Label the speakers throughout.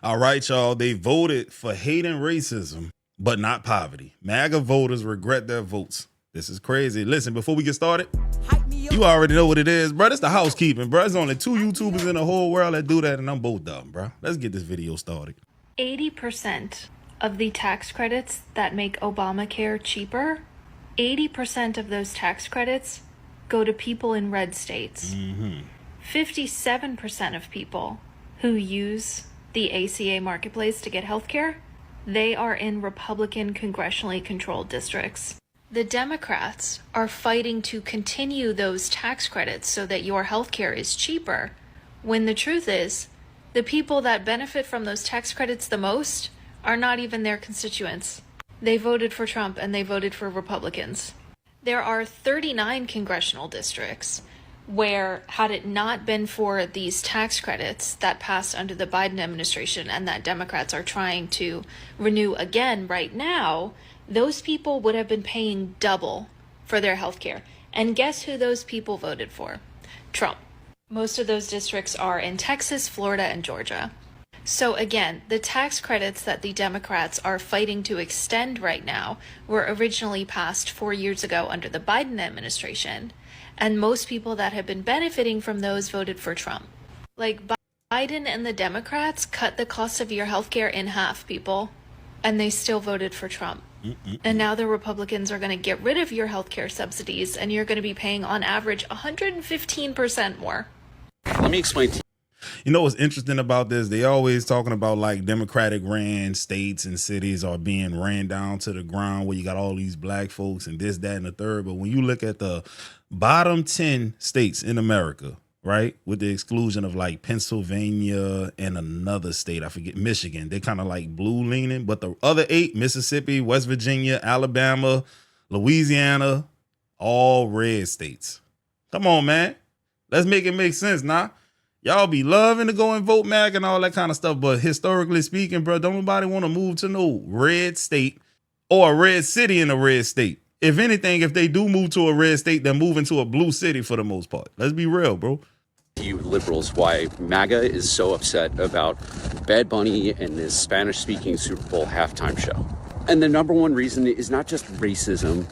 Speaker 1: All right, y'all. They voted for hate and racism, but not poverty. MAGA voters regret their votes. This is crazy. Listen, before we get started, you already know what it is, bro. It's the housekeeping, bro. There's only 2 YouTubers in the whole world that do that, and I'm both dumb, bro. Let's get this video started.
Speaker 2: 80% of the tax credits that make Obamacare cheaper, 80% of those tax credits go to people in red states. 57% of people who use the ACA marketplace to get healthcare, they are in Republican congressionally controlled districts. The Democrats are fighting to continue those tax credits so that your healthcare is cheaper, when the truth is, the people that benefit from those tax credits the most are not even their constituents. They voted for Trump and they voted for Republicans. There are 39 congressional districts where, had it not been for these tax credits that passed under the Biden administration and that Democrats are trying to renew again right now, those people would have been paying double for their health care. And guess who those people voted for? Trump. Most of those districts are in Texas, Florida, and Georgia. So again, the tax credits that the Democrats are fighting to extend right now were originally passed 4 years ago under the Biden administration. And most people that have been benefiting from those voted for Trump. Like, Biden and the Democrats cut the cost of your healthcare in half, people. And they still voted for Trump. And now the Republicans are going to get rid of your healthcare subsidies, and you're going to be paying on average 115% more.
Speaker 3: Let me explain to you.
Speaker 1: You know what's interesting about this? They always talking about like Democratic ran states and cities are being ran down to the ground where you got all these black folks and this, that, and the third. But when you look at the bottom 10 states in America, right, with the exclusion of like Pennsylvania and another state, I forget, Michigan, they kind of like blue leaning. But the other 8, Mississippi, West Virginia, Alabama, Louisiana, all red states. Come on, man. Let's make it make sense, nah. Y'all be loving to go and vote MAGA and all that kind of stuff. But historically speaking, bro, don't nobody want to move to no red state or a red city in a red state. If anything, if they do move to a red state, they're moving to a blue city for the most part. Let's be real, bro.
Speaker 3: You liberals, why MAGA is so upset about Bad Bunny and this Spanish-speaking Super Bowl halftime show. And the number one reason is not just racism,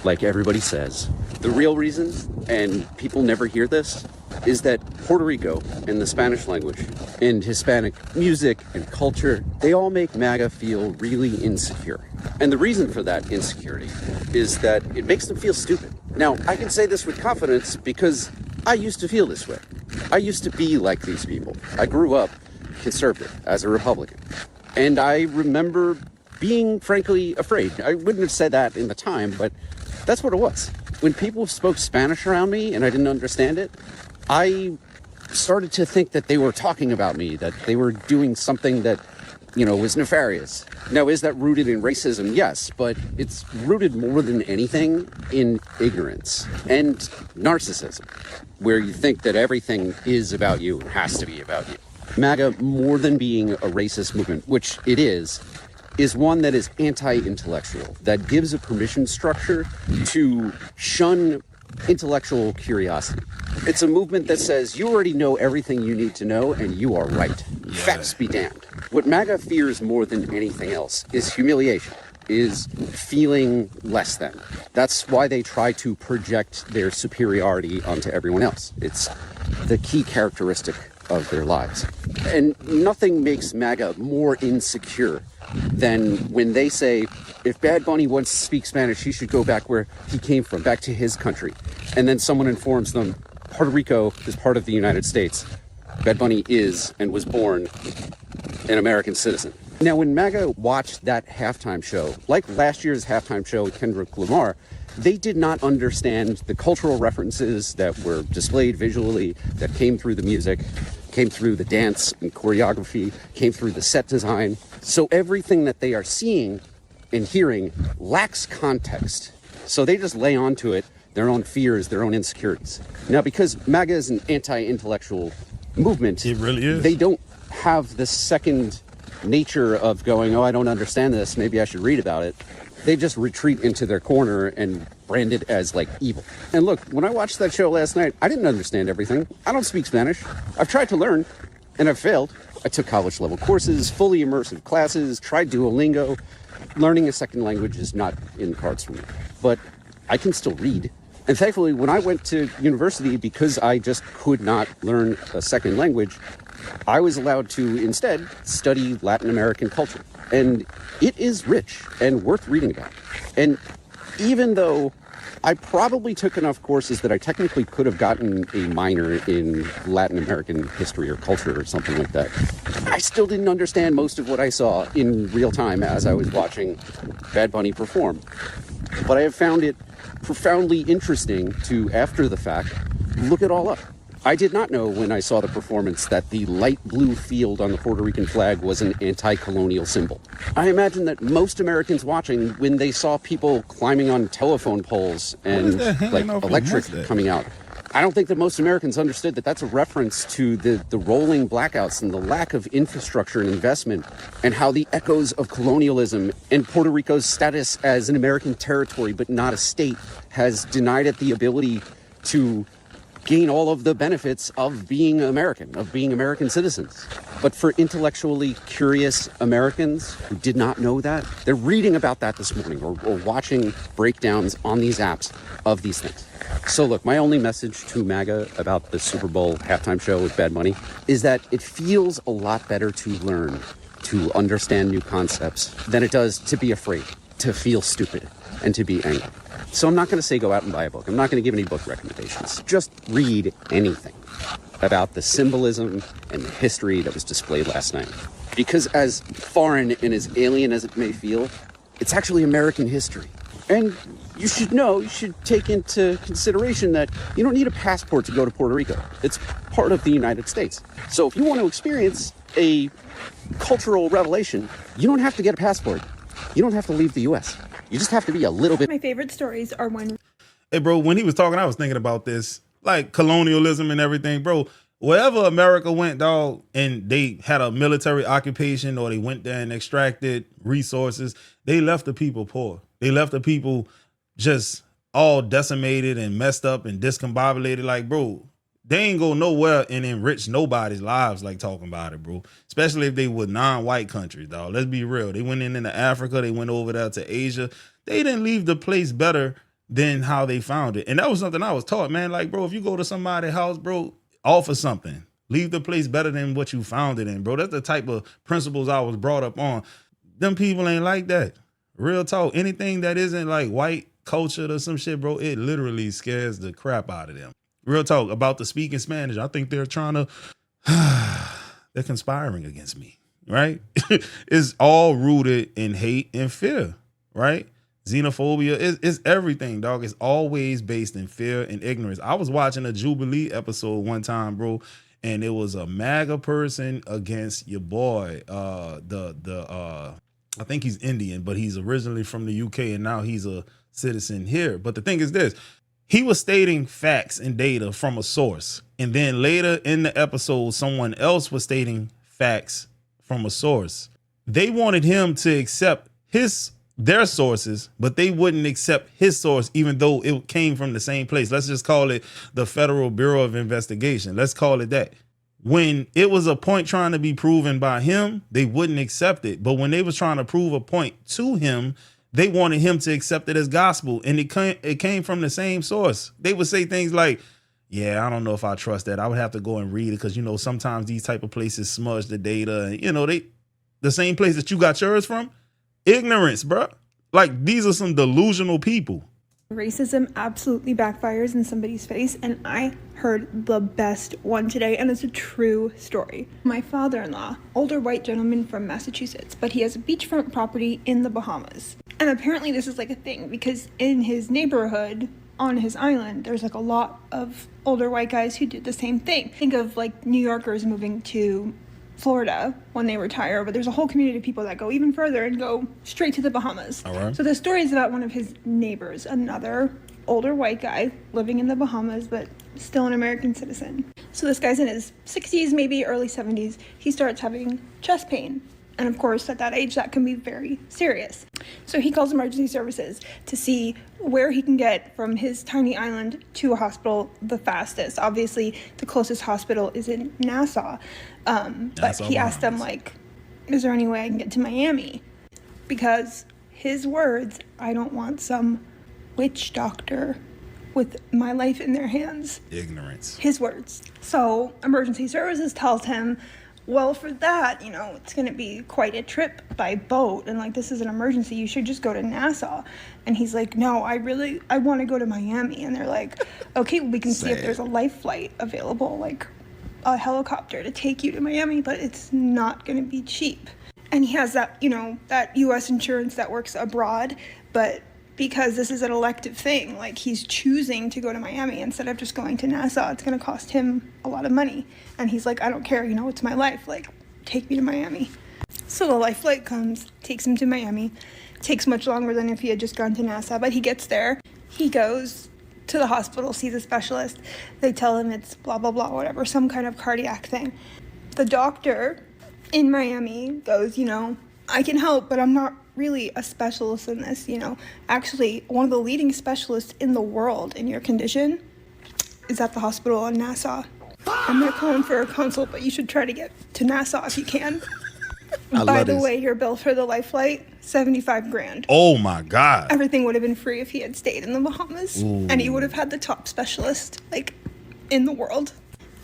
Speaker 3: like everybody says. The real reason, and people never hear this, is that Puerto Rico and the Spanish language and Hispanic music and culture, they all make MAGA feel really insecure. And the reason for that insecurity is that it makes them feel stupid. Now, I can say this with confidence because I used to feel this way. I used to be like these people. I grew up conservative as a Republican. And I remember being, frankly, afraid. I wouldn't have said that in the time, but that's what it was. When people spoke Spanish around me and I didn't understand it, I started to think that they were talking about me, that they were doing something that, was nefarious. Now, is that rooted in racism? Yes, but it's rooted more than anything in ignorance and narcissism, where you think that everything is about you and has to be about you. MAGA, more than being a racist movement, which it is one that is anti-intellectual, that gives a permission structure to shun intellectual curiosity. It's a movement that says you already know everything you need to know and you are right. Yeah. Facts be damned. What MAGA fears more than anything else is humiliation, is feeling less than. That's why they try to project their superiority onto everyone else. It's the key characteristic of their lives. And nothing makes MAGA more insecure than when they say, if Bad Bunny wants to speak Spanish, he should go back where he came from, back to his country. And then someone informs them, Puerto Rico is part of the United States. Bad Bunny is and was born an American citizen. Now, when MAGA watched that halftime show, like last year's halftime show with Kendrick Lamar, they did not understand the cultural references that were displayed visually, that came through the music, came through the dance and choreography, came through the set design. So everything that they are seeing and hearing lacks context. So they just lay onto it their own fears, their own insecurities. Now, because MAGA is an anti-intellectual movement,
Speaker 1: it really is.
Speaker 3: They don't have the second nature of going, oh, I don't understand this, maybe I should read about it. They just retreat into their corner and brand it as like evil. And look, when I watched that show last night, I didn't understand everything. I don't speak Spanish. I've tried to learn and I've failed. I took college level courses, fully immersive classes, tried Duolingo. Learning a second language is not in the cards for me, but I can still read. And thankfully, when I went to university, because I just could not learn a second language, I was allowed to instead study Latin American culture. And it is rich and worth reading about. And even though I probably took enough courses that I technically could have gotten a minor in Latin American history or culture or something like that, I still didn't understand most of what I saw in real time as I was watching Bad Bunny perform. But I have found it profoundly interesting to, after the fact, look it all up. I did not know when I saw the performance that the light blue field on the Puerto Rican flag was an anti-colonial symbol. I imagine that most Americans watching, when they saw people climbing on telephone poles and like electric coming out, I don't think that most Americans understood that that's a reference to the rolling blackouts and the lack of infrastructure and investment, and how the echoes of colonialism and Puerto Rico's status as an American territory but not a state has denied it the ability to gain all of the benefits of being American, of being American citizens. But for intellectually curious Americans who did not know that, they're reading about that this morning or watching breakdowns on these apps of these things. So look, my only message to MAGA about the Super Bowl halftime show with Bad Bunny is that it feels a lot better to learn, to understand new concepts, than it does to be afraid, to feel stupid, and to be angry. So I'm not going to say go out and buy a book. I'm not going to give any book recommendations. Just read anything about the symbolism and the history that was displayed last night. Because as foreign and as alien as it may feel, it's actually American history. And you should know, you should take into consideration that you don't need a passport to go to Puerto Rico. It's part of the United States. So if you want to experience a cultural revelation, you don't have to get a passport. You don't have to leave the U.S. You just have to be a little bit.
Speaker 4: My favorite stories are when...
Speaker 1: Hey, bro, when he was talking, I was thinking about this, like colonialism and everything, bro. Wherever America went, dog, and they had a military occupation or they went there and extracted resources, they left the people poor. They left the people just all decimated and messed up and discombobulated. Like, bro, they ain't go nowhere and enrich nobody's lives like talking about it, bro. Especially if they were non-white countries, dog. Let's be real. They went into Africa. They went over there to Asia. They didn't leave the place better than how they found it. And that was something I was taught, man. Like, bro, if you go to somebody's house, bro, offer something. Leave the place better than what you found it in, bro. That's the type of principles I was brought up on. Them people ain't like that. Real talk. Anything that isn't like white culture or some shit, bro, it literally scares the crap out of them. Real talk about the speaking Spanish. I think they're trying to, they're conspiring against me, right? It's all rooted in hate and fear, right? Xenophobia is everything, dog. It's always based in fear and ignorance. I was watching a Jubilee episode one time, bro, and it was a MAGA person against your boy, I think he's Indian, but he's originally from the UK and now he's a citizen here. But the thing is this, he was stating facts and data from a source. And then later in the episode, someone else was stating facts from a source. They wanted him to accept their sources, but they wouldn't accept his source, even though it came from the same place. Let's just call it the Federal Bureau of Investigation. Let's call it that. When it was a point trying to be proven by him, they wouldn't accept it. But when they was trying to prove a point to him, they wanted him to accept it as gospel. And it came from the same source. They would say things like, yeah, I don't know if I trust that. I would have to go and read it because, sometimes these type of places smudge the data. And, the same place that you got yours from. Ignorance, bro. Like, these are some delusional people.
Speaker 4: Racism absolutely backfires in somebody's face, and I heard the best one today, and it's a true story. My father-in-law, older white gentleman from Massachusetts, but he has a beachfront property in the Bahamas. And apparently this is like a thing, because in his neighborhood, on his island, there's like a lot of older white guys who do the same thing. Think of like New Yorkers moving to Florida when they retire, but there's a whole community of people that go even further and go straight to the Bahamas.
Speaker 1: All right.
Speaker 4: So the story is about one of his neighbors, another older white guy living in the Bahamas, but still an American citizen. So this guy's in his 60s, maybe early 70s. He starts having chest pain, And of course, at that age, that can be very serious. So he calls emergency services to see where he can get from his tiny island to a hospital the fastest. Obviously, the closest hospital is in Nassau. But he asked them, like, is there any way I can get to Miami? Because his words, I don't want some witch doctor with my life in their hands.
Speaker 1: Ignorance.
Speaker 4: His words. So emergency services tells him, well, for that, you know, it's going to be quite a trip by boat. And like, this is an emergency. You should just go to Nassau. And he's like, no, I want to go to Miami. And they're like, okay, well, we can see if there's a life flight available, like a helicopter to take you to Miami, but it's not going to be cheap. And he has that, you know, that U.S. insurance that works abroad, but because this is an elective thing, like he's choosing to go to Miami instead of just going to Nassau, it's going to cost him a lot of money. And he's like, I don't care, you know, it's my life, like, take me to Miami. So the life flight comes, takes him to Miami. Takes much longer than if he had just gone to Nassau, but he gets there. He goes to the hospital, sees a specialist. They tell him it's blah, blah, blah, whatever, some kind of cardiac thing. The doctor in Miami goes, you know, I can help, but I'm not really a specialist in this, you know. Actually, one of the leading specialists in the world in your condition is at the hospital in Nassau. I'm going to call him for a consult, but you should try to get to Nassau if you can. By the way, your bill for the life flight, $75,000.
Speaker 1: Oh my God.
Speaker 4: Everything would have been free if he had stayed in the Bahamas.
Speaker 1: Ooh.
Speaker 4: And he would have had the top specialist, like, in the world.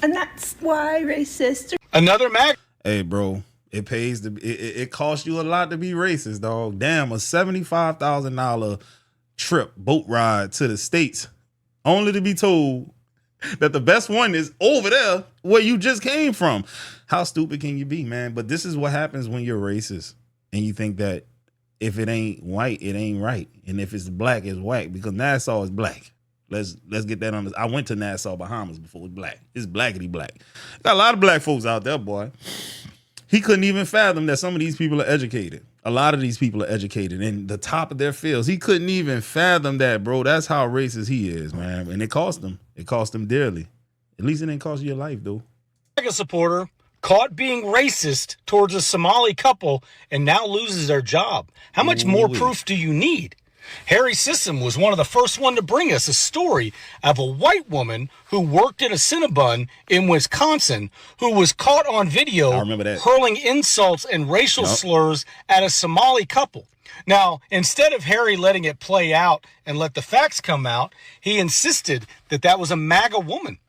Speaker 4: And that's why racists are...
Speaker 5: Another MAGA.
Speaker 1: Hey, bro. It pays to it costs you a lot to be racist, dog. Damn, a $75,000 trip boat ride to the States, only to be told that the best one is over there where you just came from. How stupid can you be, man? But this is what happens when you're racist and you think that if it ain't white, it ain't right, and if it's black, it's white, because Nassau is black. Let's get that on. I went to Nassau, Bahamas before. It's black. It's blackity black. Got a lot of black folks out there, boy. He couldn't even fathom that some of these people are educated. A lot of these people are educated in the top of their fields. He couldn't even fathom that, bro. That's how racist he is, man. And it cost him. It cost him dearly. At least it didn't cost you your life, though.
Speaker 5: MAGA supporter caught being racist towards a Somali couple and now loses their job. How much more proof do you need? Harry Sissom was one of the first one to bring us a story of a white woman who worked at a Cinnabon in Wisconsin who was caught on video hurling insults and racial slurs at a Somali couple. Now, instead of Harry letting it play out and let the facts come out, he insisted that that was a MAGA woman.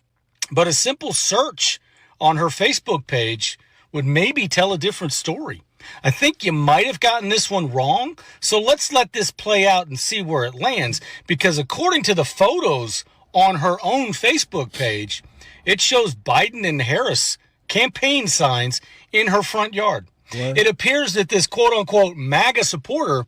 Speaker 5: But a simple search on her Facebook page would maybe tell a different story. I think you might have gotten this one wrong, so let's let this play out and see where it lands, because according to the photos on her own Facebook page, it shows Biden and Harris campaign signs in her front yard. What? It appears that this quote-unquote MAGA supporter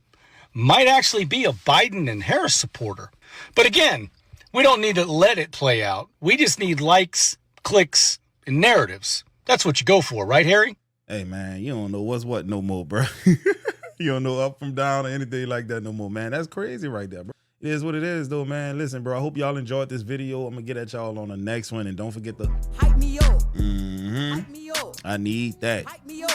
Speaker 5: might actually be a Biden and Harris supporter. But again, we don't need to let it play out. We just need likes, clicks, and narratives. That's what you go for, right, Harry?
Speaker 1: Hey, man, you don't know what's what no more, bro. You don't know up from down or anything like that no more, man. That's crazy right there, bro. It is what it is, though, man. Listen, bro, I hope y'all enjoyed this video. I'm going to get at y'all on the next one. And don't forget to...
Speaker 6: Hype me up.
Speaker 1: Mm-hmm.
Speaker 6: Hype me up.
Speaker 1: I need that.
Speaker 6: Hype me up.